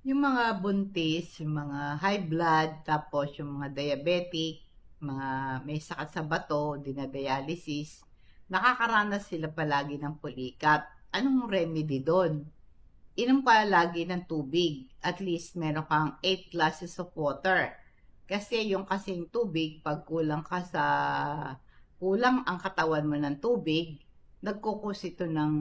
Yung mga buntis, yung mga high blood, tapos yung mga diabetic, mga may sakit sa bato, dinadialysis, nakakaranas sila palagi ng pulikat. Anong remedy doon? Inom ka lagi ng tubig. At least meron kang 8 glasses of water. Kasi yung kasing tubig, pag kulang ang katawan mo ng tubig, nagkukos ito ng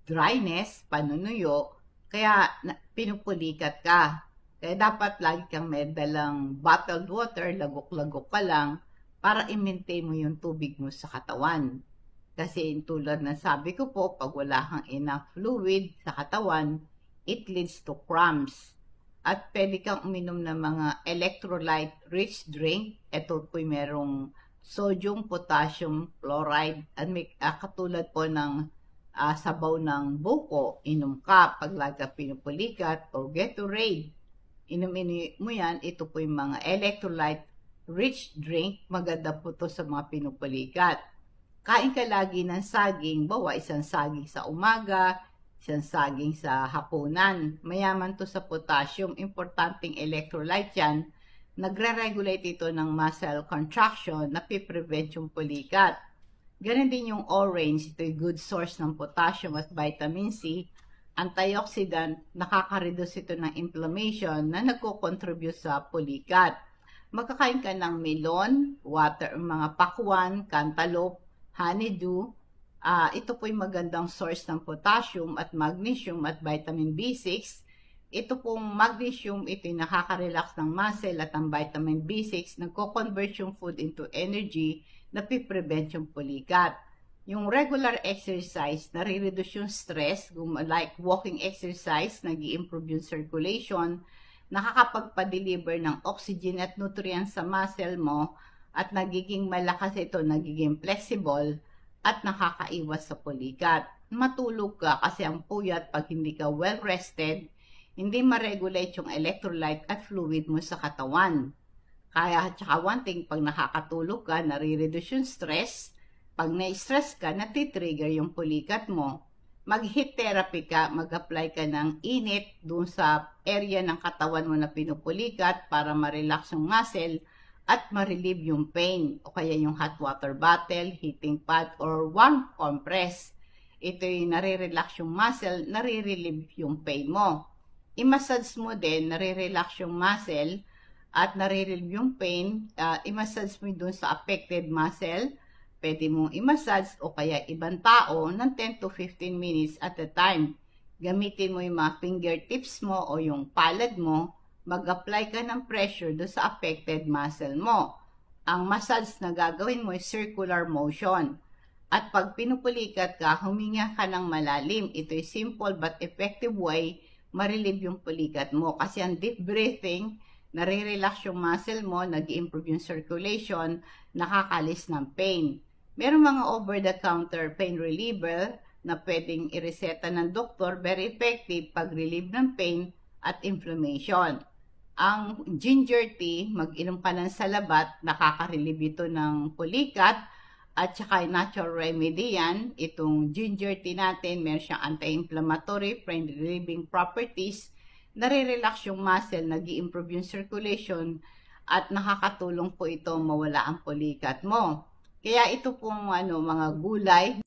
dryness, panunuyo, kaya pinupulikat ka. Kaya dapat lagi kang may dalang bottled water, lagok-lagok ka lang, para i-maintain mo yung tubig mo sa katawan. Kasi tulad na sabi ko po, pag wala kang enough fluid sa katawan, it leads to cramps. At pwede kang uminom ng mga electrolyte-rich drink. Ito po'y merong sodium, potassium, chloride, at may, katulad po ng sabaw ng buko, inom ka pag laga pinupulikat, o Gatorade. Inom mo yan, ito po yung mga electrolyte-rich drink, maganda po to sa mga pinupulikat. Kain ka lagi ng saging, bawa isang saging sa umaga, isang saging sa hapunan. Mayaman to sa potassium, importanteng electrolyte yan. Nagre-regulate ito ng muscle contraction na piprevent yung pulikat. Ganun din yung orange, ito'y good source ng potassium at vitamin C. Antioxidant, nakaka-reduce ito ng inflammation na nagko-contribute sa pulikat. Magkakain ka ng melon, mga pakwan, cantaloupe, honeydew. Ito po'y magandang source ng potassium at magnesium at vitamin B6. Ito pong magnesium, ito'y nakaka-relax ng muscle, at ang vitamin B6, nagko-convert yung food into energy na piprevent yung pulikat. Yung regular exercise, nare-reduce yung stress, like walking exercise, nag-i-improve yung circulation, nakakapagpa-deliver ng oxygen at nutrients sa muscle mo, at nagiging malakas ito, nagiging flexible, at nakakaiwas sa pulikat. Matulog ka kasi ang puyat, pag hindi ka well rested, hindi ma-regulate yung electrolyte at fluid mo sa katawan. Kaya, tsaka one thing, pag nakakatulog ka, nare-reduce yung stress. Pag na-stress ka, natitrigger yung pulikat mo. Mag-heat therapy ka, mag-apply ka ng init dun sa area ng katawan mo na pinupulikat para ma-relax yung muscle at ma-relieve yung pain. O kaya yung hot water bottle, heating pad, or warm compress. Ito'y nare-relax yung muscle, nare-relieve yung pain mo. I-massage mo din, nare-relax yung muscle, at nare-relieve yung pain. I-massage mo dun sa affected muscle. Pwede mong i-massage o kaya ibang tao ng 10 to 15 minutes at a time. Gamitin mo yung mga fingertips mo o yung palad mo. Mag-apply ka ng pressure dun sa affected muscle mo. Ang massage na gagawin mo is circular motion. At pag pinupulikat ka, huminga ka ng malalim. Ito is simple but effective way ma-relieve yung pulikat mo. Kasi ang deep breathing, nare-relax yung muscle mo, nag-improve yung circulation, nakakalis ng pain. Merong mga over-the-counter pain reliever na pwedeng ireseta ng doktor, very effective pag-relieve ng pain at inflammation. Ang ginger tea, mag-inom ka ng salabat, nakaka-relieve ito ng pulikat, at saka natural remedy yan. Itong ginger tea natin, meron siyang anti-inflammatory, pain-relieving properties, nare-relax yung muscle, nag-i-improve yung circulation, at nakakatulong po ito mawala ang pulikat mo. Kaya ito pong mga gulay